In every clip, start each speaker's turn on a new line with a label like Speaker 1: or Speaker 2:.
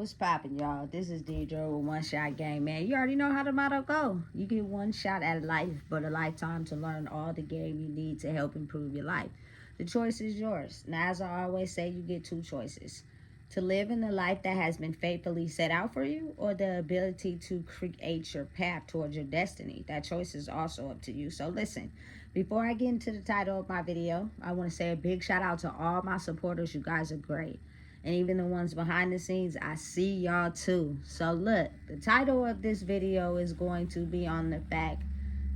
Speaker 1: What's poppin', y'all? This is Deidre with One Shot Game, man. You already know how the motto go. You get one shot at life, but a lifetime to learn all the game you need to help improve your life. The choice is yours. Now, as I always say, you get two choices. To live in the life that has been faithfully set out for you, or the ability to create your path towards your destiny. That choice is also up to you. So listen, before I get into the title of my video, I want to say a big shout out to all my supporters. You guys are great. And even the ones behind the scenes, I see y'all too. So look, the title of this video is going to be on the fact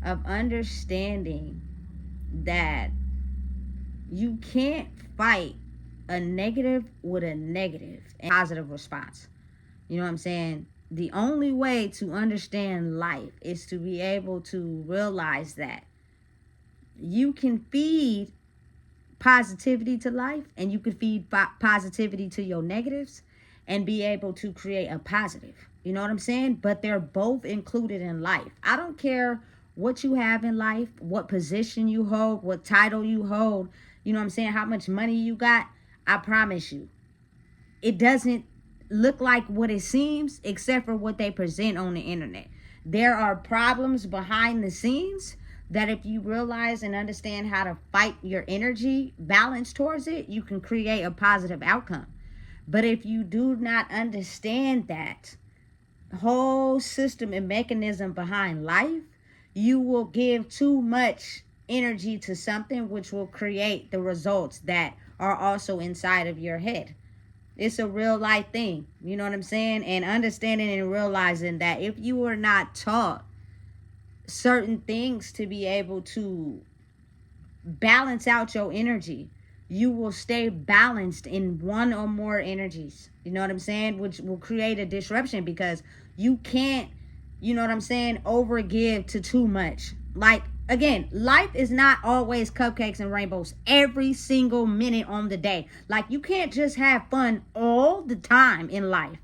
Speaker 1: of understanding that you can't fight a negative with a negative and positive response. You know what I'm saying? The only way to understand life is to be able to realize that you can feed positivity to life, and you could feed positivity to your negatives and be able to create a positive. You know what I'm saying? But they're both included in life. I don't care what you have in life, what position you hold, what title you hold, you know what I'm saying, how much money you got. I promise you, it doesn't look like what it seems, except for what they present on the internet. There are problems behind the scenes that if you realize and understand how to fight your energy balance towards it, you can create a positive outcome. But if you do not understand that whole system and mechanism behind life, you will give too much energy to something, which will create the results that are also inside of your head. It's a real life thing. You know what I'm saying? And understanding and realizing that if you are not taught certain things to be able to balance out your energy, you will stay balanced in one or more energies. You know what I'm saying? Which will create a disruption because you can't, you know what I'm saying, overgive to too much. Like, again, life is not always cupcakes and rainbows every single minute on the day. Like, you can't just have fun all the time in life.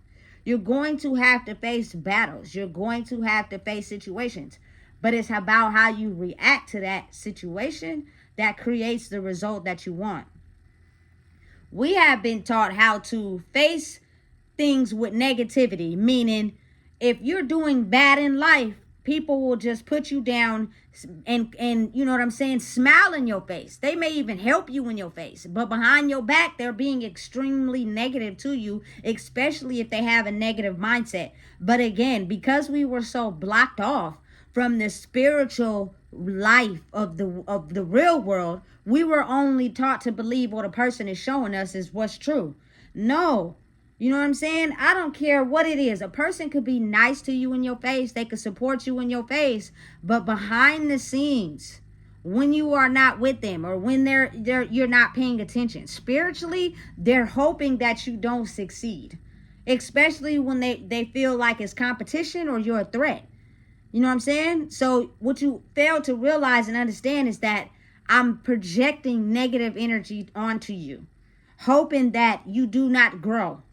Speaker 1: You're going to have to face battles. You're going to have to face situations. But it's about how you react to that situation that creates the result that you want. We have been taught how to face things with negativity, meaning if you're doing bad in life, people will just put you down and you know what I'm saying, smile in your face. They may even help you in your face, but behind your back, they're being extremely negative to you, especially if they have a negative mindset. But again, because we were so blocked off from the spiritual life of the real world, we were only taught to believe what a person is showing us is what's true. No. You know what I'm saying? I don't care what it is. A person could be nice to you in your face. They could support you in your face. But behind the scenes, when you are not with them or when you're not paying attention, spiritually, they're hoping that you don't succeed. Especially when they feel like it's competition or you're a threat. You know what I'm saying? So what you fail to realize and understand is that I'm projecting negative energy onto you, hoping that you do not grow.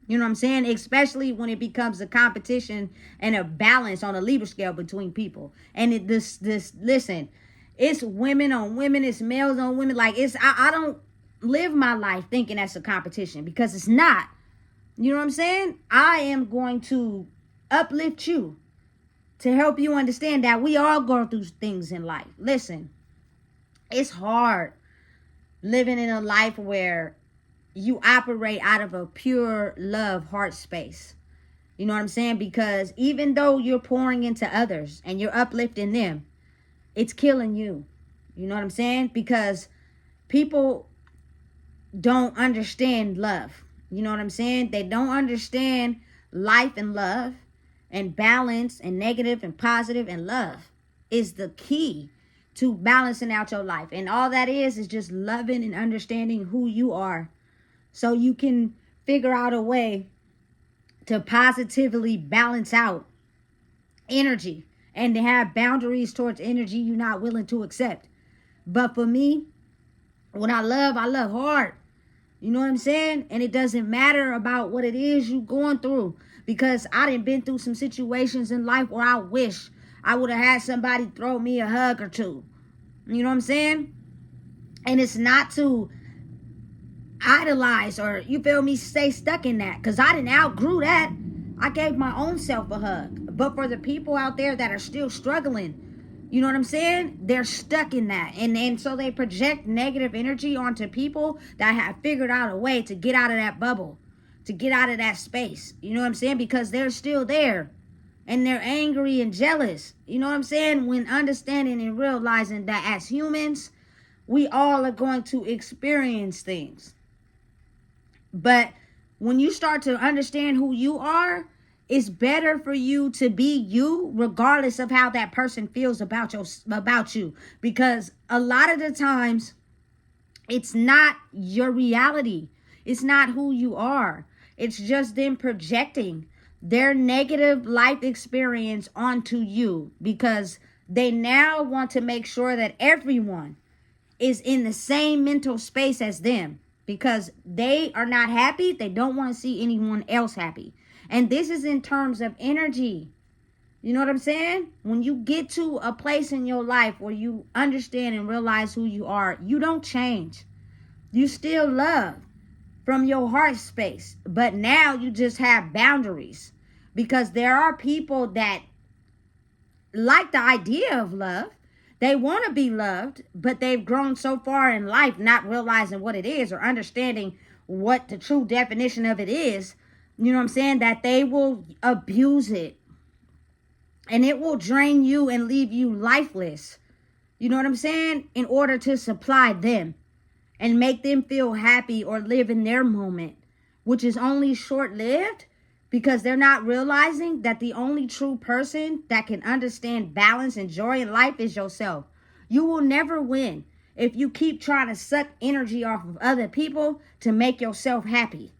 Speaker 1: You know what I'm saying? Especially when it becomes a competition and a balance on a Libra scale between people. And listen, it's women on women, it's males on women. Like, I don't live my life thinking that's a competition, because it's not. You know what I'm saying? I am going to uplift you to help you understand that we all go through things in life. Listen, it's hard living in a life where you operate out of a pure love heart space. You know what I'm saying? Because even though you're pouring into others and you're uplifting them, it's killing you. You know what I'm saying? Because people don't understand love. You know what I'm saying? They don't understand life and love and balance and negative and positive, and love is the key to balancing out your life. And all that is just loving and understanding who you are, so you can figure out a way to positively balance out energy and to have boundaries towards energy you're not willing to accept. But for me, when I love hard. You know what I'm saying? And it doesn't matter about what it is you're going through, because I done been through some situations in life where I wish I would have had somebody throw me a hug or two. You know what I'm saying? And it's not to idolize or, you feel me, stay stuck in that, because I didn't outgrew that. I gave my own self a hug. But for the people out there that are still struggling, you know what I'm saying, they're stuck in that, and so they project negative energy onto people that have figured out a way to get out of that bubble, to get out of that space. You know what I'm saying? Because they're still there, and they're angry and jealous. You know what I'm saying? When understanding and realizing that as humans, we all are going to experience things. But when you start to understand who you are, it's better for you to be you regardless of how that person feels about you. Because a lot of the times, it's not your reality. It's not who you are. It's just them projecting their negative life experience onto you, because they now want to make sure that everyone is in the same mental space as them, because they are not happy. They don't want to see anyone else happy. And this is in terms of energy. You know what I'm saying? When you get to a place in your life where you understand and realize who you are, you don't change. You still love from your heart space. But now you just have boundaries, because there are people that like the idea of love. They want to be loved, but they've grown so far in life not realizing what it is or understanding what the true definition of it is, you know what I'm saying, that they will abuse it. And it will drain you and leave you lifeless, you know what I'm saying, in order to supply them and make them feel happy or live in their moment, which is only short-lived, because they're not realizing that the only true person that can understand balance and joy in life is yourself. You will never win if you keep trying to suck energy off of other people to make yourself happy.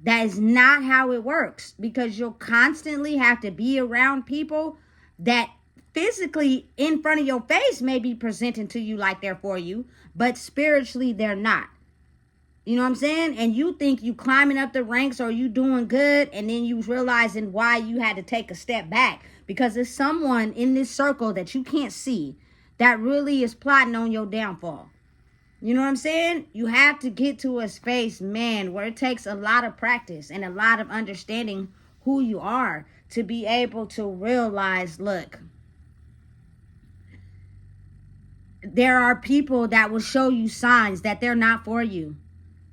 Speaker 1: That is not how it works, because you'll constantly have to be around people that physically in front of your face may be presenting to you like they're for you, but spiritually they're not. You know what I'm saying? And you think you climbing up the ranks or you doing good, and then you realizing why you had to take a step back, because there's someone in this circle that you can't see that really is plotting on your downfall. You know what I'm saying? You have to get to a space, man, where it takes a lot of practice and a lot of understanding who you are to be able to realize, look, there are people that will show you signs that they're not for you.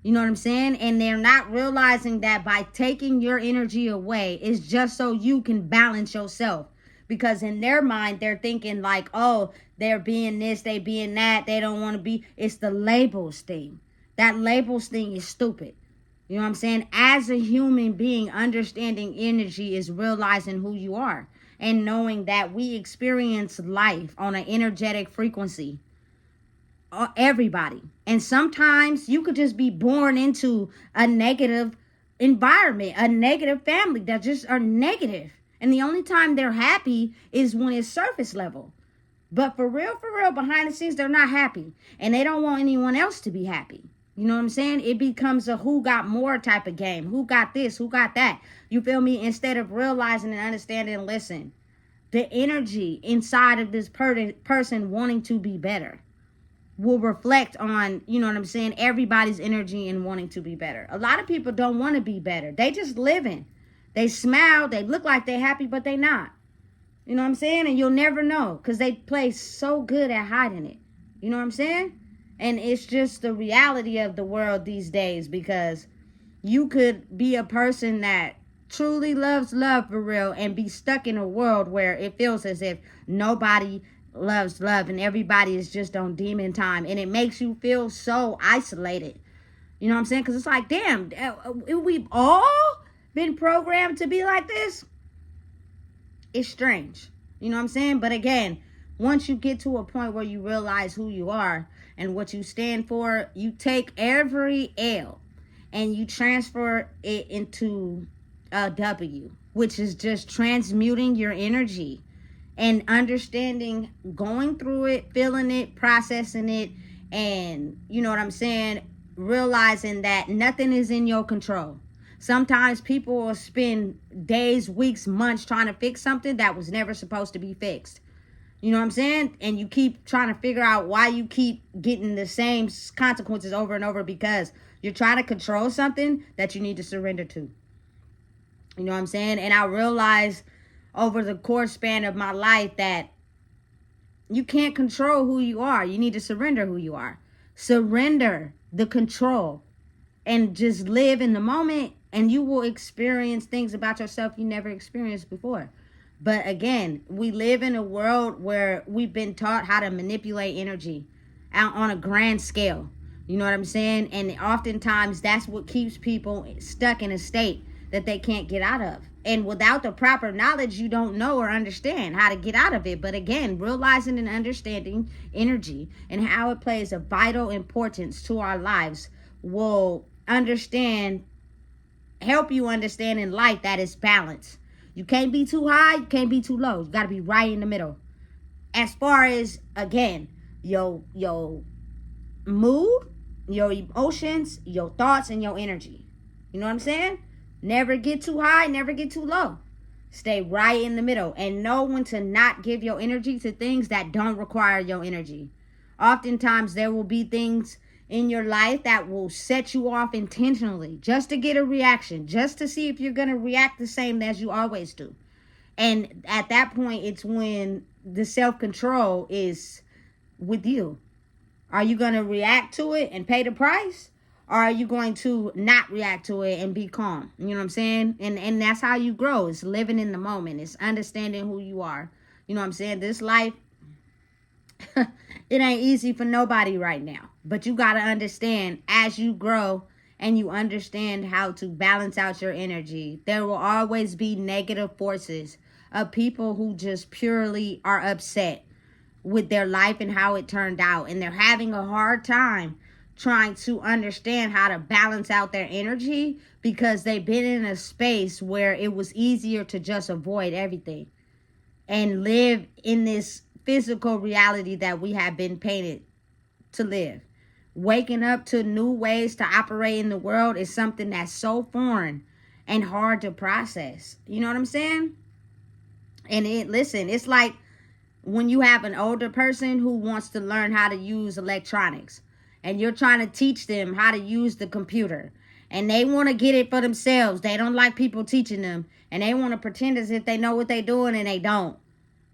Speaker 1: You know what I'm saying? And they're not realizing that by taking your energy away is just so you can balance yourself. Because in their mind, they're thinking like, oh, they're being this, they being that, they don't want to be. It's the labels thing. That labels thing is stupid. You know what I'm saying? As a human being, understanding energy is realizing who you are and knowing that we experience life on an energetic frequency. Everybody. And sometimes you could just be born into a negative environment, a negative family that just are negative. And the only time they're happy is when it's surface level. But for real, behind the scenes, they're not happy. And they don't want anyone else to be happy. You know what I'm saying? It becomes a who got more type of game. Who got this? Who got that? You feel me? Instead of realizing and understanding, listen, the energy inside of this person wanting to be better will reflect on, you know what I'm saying, everybody's energy and wanting to be better. A lot of people don't want to be better. They just living. They smile. They look like they're happy, but they not. You know what I'm saying? And you'll never know, because they play so good at hiding it. You know what I'm saying? And it's just the reality of the world these days, because you could be a person that truly loves love for real and be stuck in a world where it feels as if nobody loves love and everybody is just on demon time, and it makes you feel so isolated. You know what I'm saying? Because it's like, damn, we've all been programmed to be like this. It's strange. You know what I'm saying? But again, once you get to a point where you realize who you are and what you stand for, you take every L and you transfer it into a W, which is just transmuting your energy and understanding, going through it, feeling it, processing it, and, you know what I'm saying, realizing that nothing is in your control. Sometimes people will spend days, weeks, months trying to fix something that was never supposed to be fixed. You know what I'm saying? And you keep trying to figure out why you keep getting the same consequences over and over, because You're trying to control something that you need to surrender to. You know what I'm saying? And I realized over the course span of my life that you can't control who you are. You need to surrender who you are. Surrender the control and just live in the moment, and you will experience things about yourself you never experienced before. But again, we live in a world where we've been taught how to manipulate energy out on a grand scale. You know what I'm saying? And oftentimes that's what keeps people stuck in a state that they can't get out of. And without the proper knowledge, you don't know or understand how to get out of it. But again, realizing and understanding energy and how it plays a vital importance to our lives will help you understand in life that it's balance. You can't be too high, you can't be too low. You got to be right in the middle. As far as, again, your mood, your emotions, your thoughts, and your energy. You know what I'm saying? Never get too high, never get too low. Stay right in the middle and know when to not give your energy to things that don't require your energy. Oftentimes there will be things in your life that will set you off intentionally just to get a reaction, just to see if you're going to react the same as you always do. And at that point, it's when the self-control is with you. Are you going to react to it and pay the price? Or are you going to not react to it and be calm? You know what I'm saying? And that's how you grow. It's living in the moment. It's understanding who you are. You know what I'm saying? This life, it ain't easy for nobody right now. But you got to understand, as you grow and you understand how to balance out your energy, there will always be negative forces of people who just purely are upset with their life and how it turned out. And they're having a hard time trying to understand how to balance out their energy because they've been in a space where it was easier to just avoid everything and live in this physical reality that we have been painted to live. Waking up to new ways to operate in the world is something that's so foreign and hard to process. You know what I'm saying? And it's like when you have an older person who wants to learn how to use electronics and you're trying to teach them how to use the computer and they want to get it for themselves. They don't like people teaching them and they want to pretend as if they know what they're doing and they don't.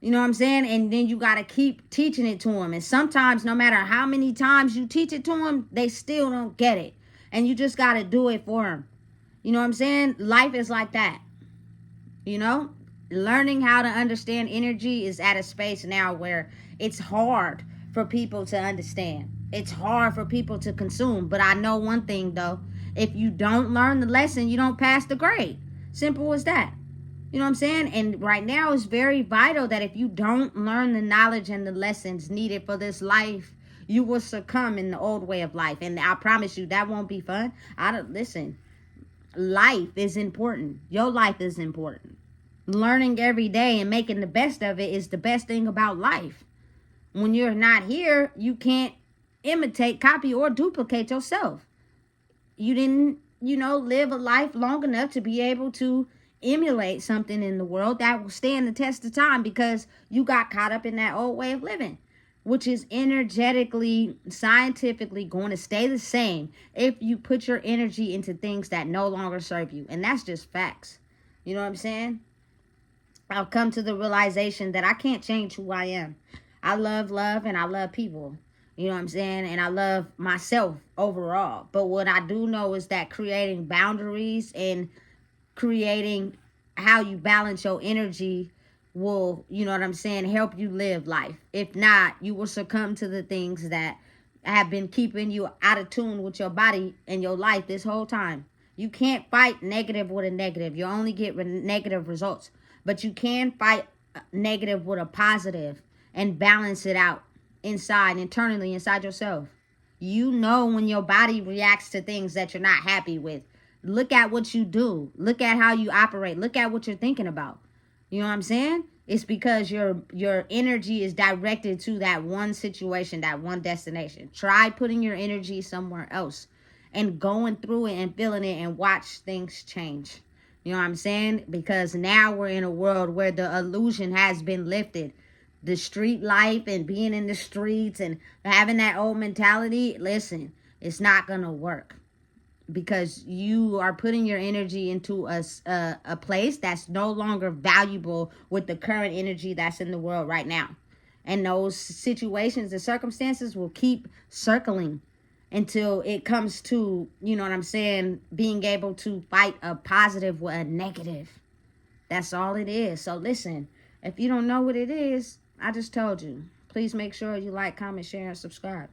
Speaker 1: You know what I'm saying? And then you got to keep teaching it to them. And sometimes no matter how many times you teach it to them, they still don't get it. And you just got to do it for them. You know what I'm saying? Life is like that. You know? Learning how to understand energy is at a space now where it's hard for people to understand. It's hard for people to consume. But I know one thing though. If you don't learn the lesson, you don't pass the grade. Simple as that. You know what I'm saying? And right now it's very vital that if you don't learn the knowledge and the lessons needed for this life, you will succumb in the old way of life. And I promise you that won't be fun. Listen, life is important. Your life is important. Learning every day and making the best of it is the best thing about life. When you're not here, you can't imitate, copy, or duplicate yourself. You didn't, live a life long enough to be able to emulate something in the world that will stand the test of time because you got caught up in that old way of living, which is energetically, scientifically going to stay the same if you put your energy into things that no longer serve you. And that's just facts. You know what I'm saying? I've come to the realization that I can't change who I am. I love and I love people. You know what I'm saying? And I love myself overall. But what I do know is that creating boundaries and creating how you balance your energy will, help you live life. If not, you will succumb to the things that have been keeping you out of tune with your body and your life this whole time. You can't fight negative with a negative. You only get negative results. But you can fight negative with a positive and balance it out internally inside yourself. You know when your body reacts to things that you're not happy with. Look at what you do. Look at how you operate. Look at what you're thinking about. You know what I'm saying? It's because your energy is directed to that one situation, that one destination. Try putting your energy somewhere else and going through it and feeling it and watch things change. You know what I'm saying? Because now we're in a world where the illusion has been lifted. The street life and being in the streets and having that old mentality, listen, it's not going to work. because you are putting your energy into a place that's no longer valuable with the current energy that's in the world right now. And those situations and circumstances will keep circling until it comes to, you know what I'm saying, being able to fight a positive with a negative. That's all it is. So listen, if you don't know what it is, I just told you. Please make sure you like, comment, share, and subscribe.